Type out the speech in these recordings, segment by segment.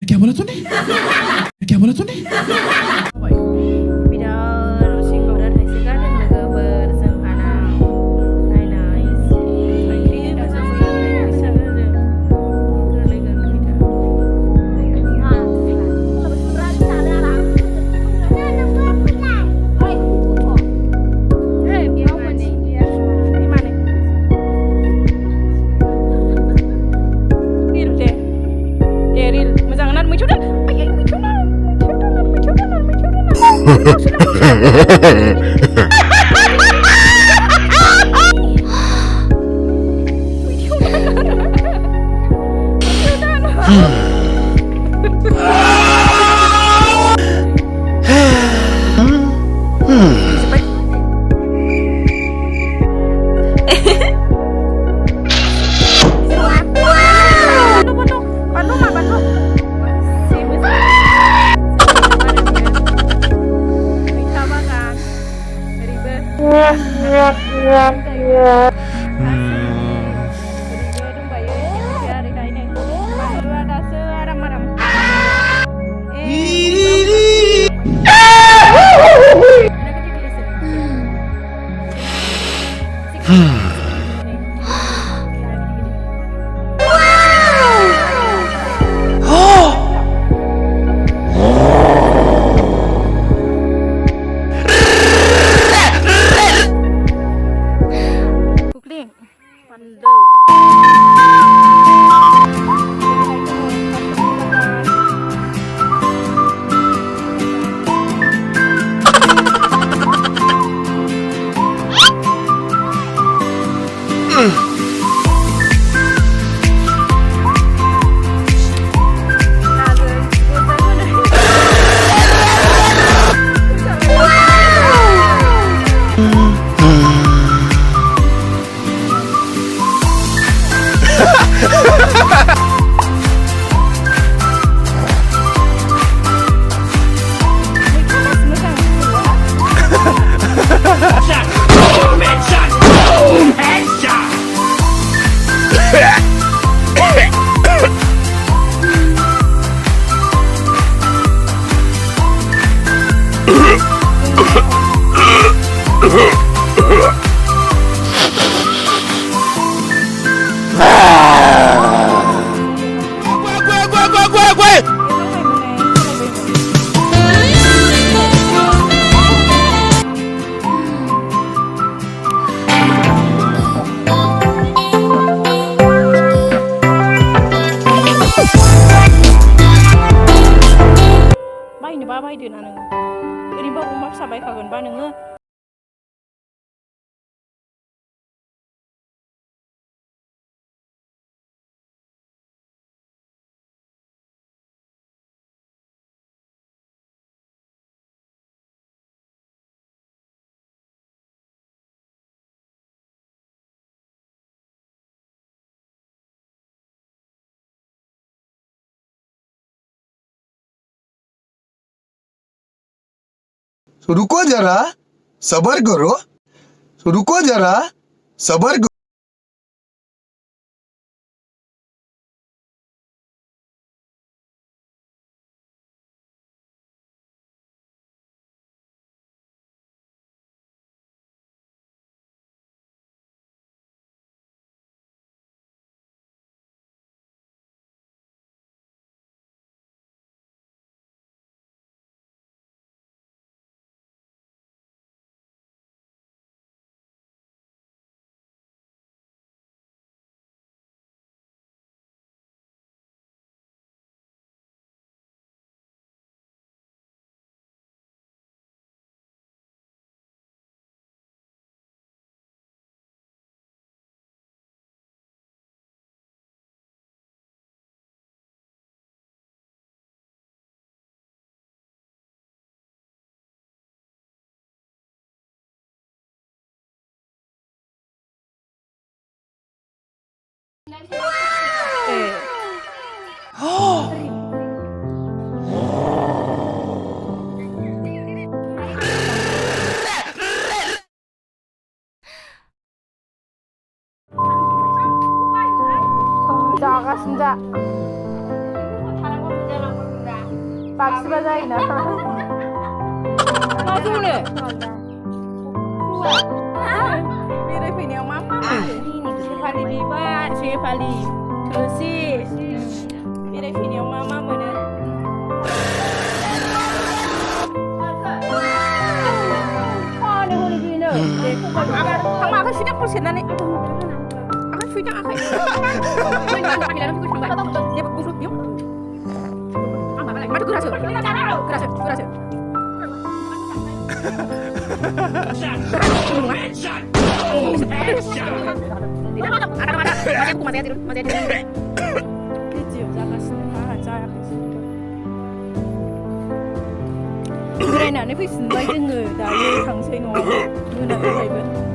क्या बोला तूने? क्या बोला तूने? बायदोना नोङो ओरैनोबा अमा फिसा बायखागोनबा नोङो रुको जरा सबर करो रुको जरा सबर करो jaga senja. 박수가 자이나. 마주네. Beri video mama. Sekali diba, sekali terus. Beri video mama mana? Oh, ni huni gini. Kamu akan sudah persen ni. Akan sudah akan. Dia buruk dia. Madu kurasa. Kurasa. 그래 나는 그 순간을 나의 강생어 누나 바이브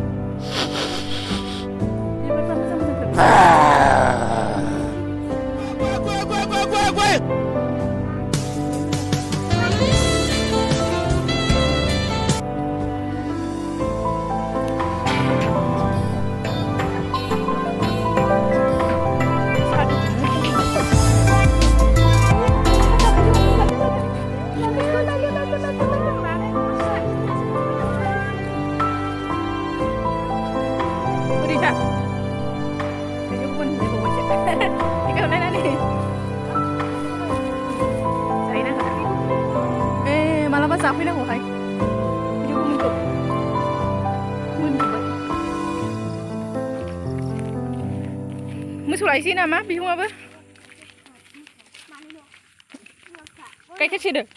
Sapi dah hokai. Video mundur. Musuh lagi sih nama bingung apa? Kayak kecil deh.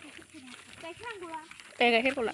Kayak kecil pula.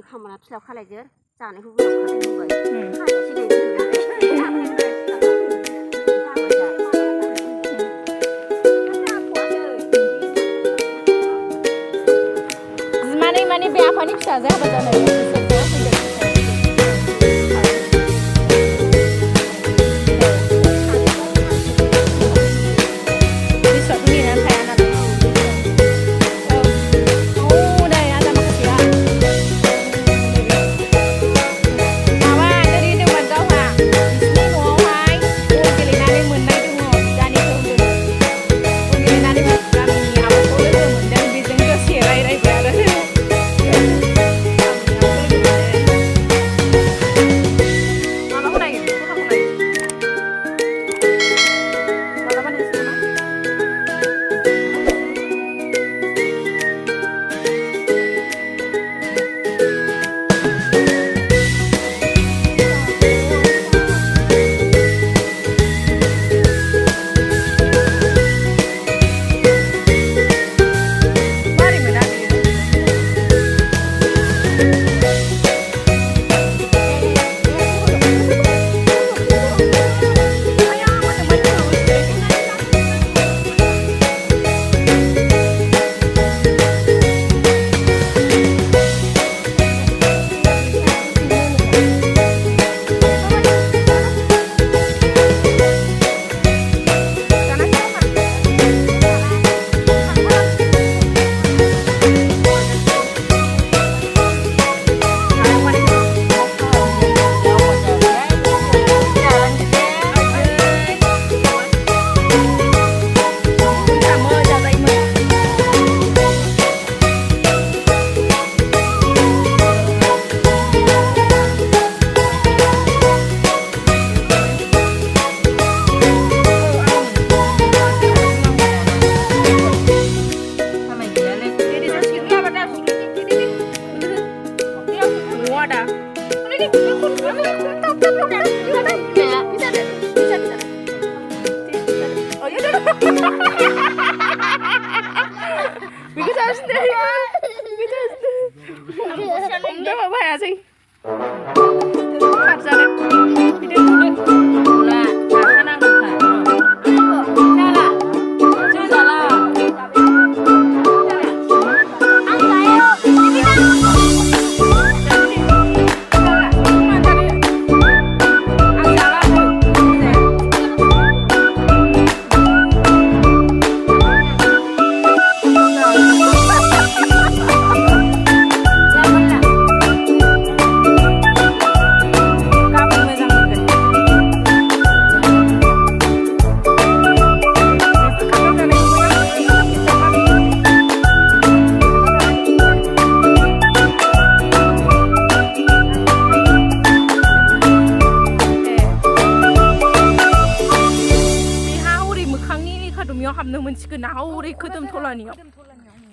खामाना फिलाव खालायजोर जानायखौ बुंबाय खानायसो माने बे आफानि फिसाजो हाबा जानाय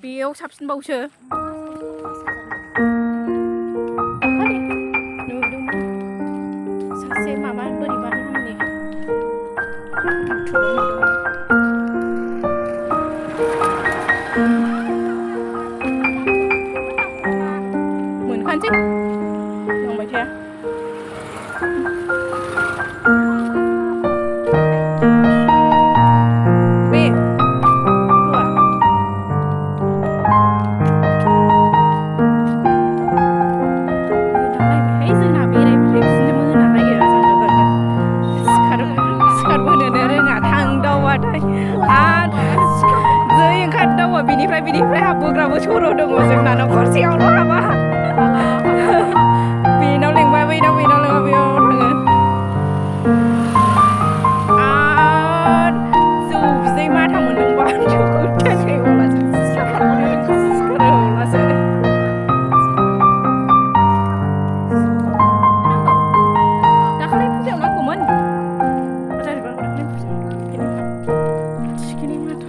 बेयाव साबसिनबावसो नुदोंमोन सासे माबा बोरैबा होननानै मोनखानोसै लांबाय थाया बिनिफ्राय हाबबोग्राबो सर' दङ जोंना न'खरसेयावल' हाबा बेनाव लेंबा बैनाव बेनाव लेंबा बेयाव थाङो आरो जौ बिदै माथा मोनदोंबा थाखाय अब्लासो सिखारो अब्लासो दाखालि फुजायाव नांगौमोन थिखिनि माथा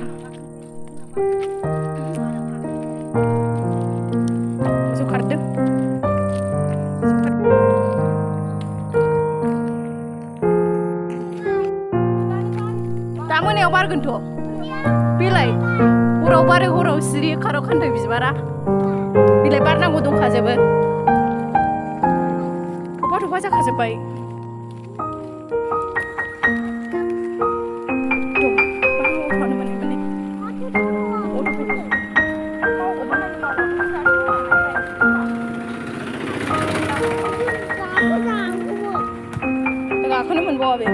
दा मोनायाव बारगोनथ' बेलाय हराव बारो हराव सिरि खारौ खान्दाय बिबारा बिलाइ बारनांगौ दंखाजोबो गथ'आ जाखाजोब्बाय गाखोनो मोनबावा बे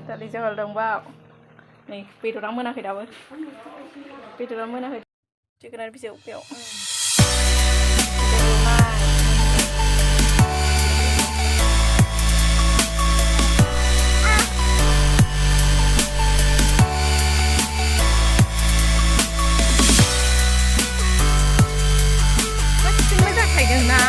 Tadi jahol dong bau. Nih, bedoran monakhai daबो. Bedoran monakhai. Jogoनार बिजौ बेयाव. Masih moजां थायदों ना?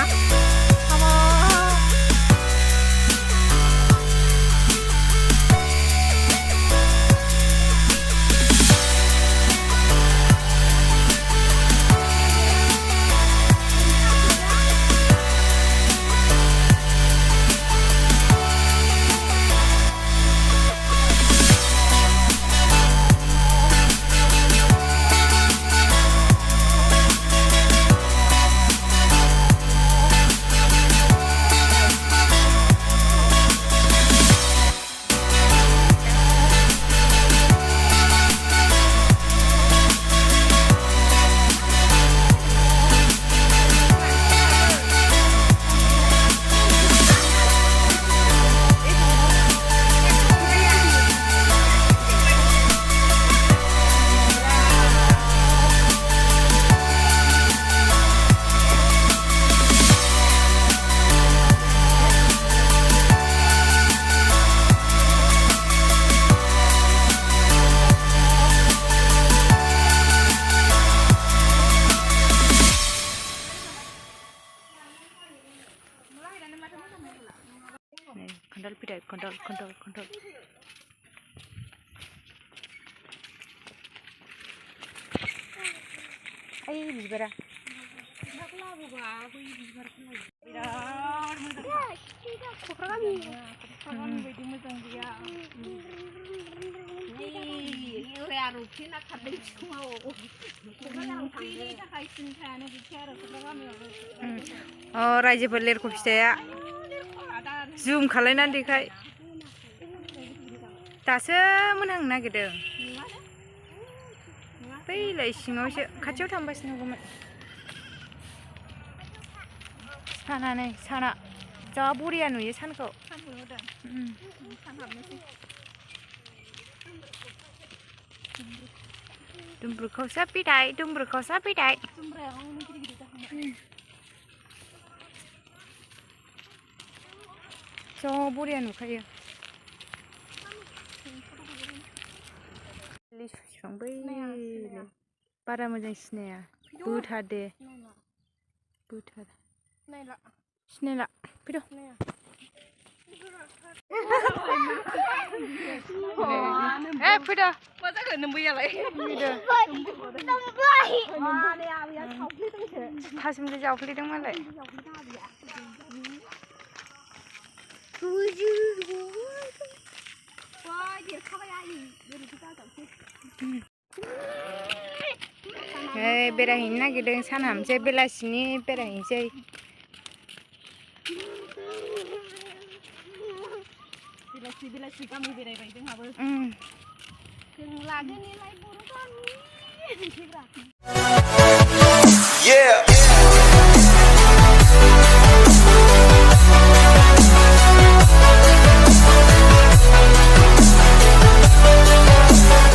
Kondol pidai, kondol. Ay, bicara. Oh, raja belir kopsnya. Zoom खालायनानै देखाय दासो मोनहां नागिरदों बैलाय सिङावसो खाथियाव थांबासो नुगौमोन साना जा बरिया नुयो सानखौ दुमब्रुखौसो बिदाय ज' बरिया नुखायो लिसु बिफां बै बारा मोजां सिनाया बोथार दे सिनायला फैद' फैद' मा जाखो नोंबैयालाय थासुमलि जावफ्लेदों मालाय बेरायहैनो नागिरदों सानहामसै बेलासिनि बेरायहैनोसै बेलासि गामि बेरायबाय जोंहाबो जों लागोनिलाय बर' गामि Yeah.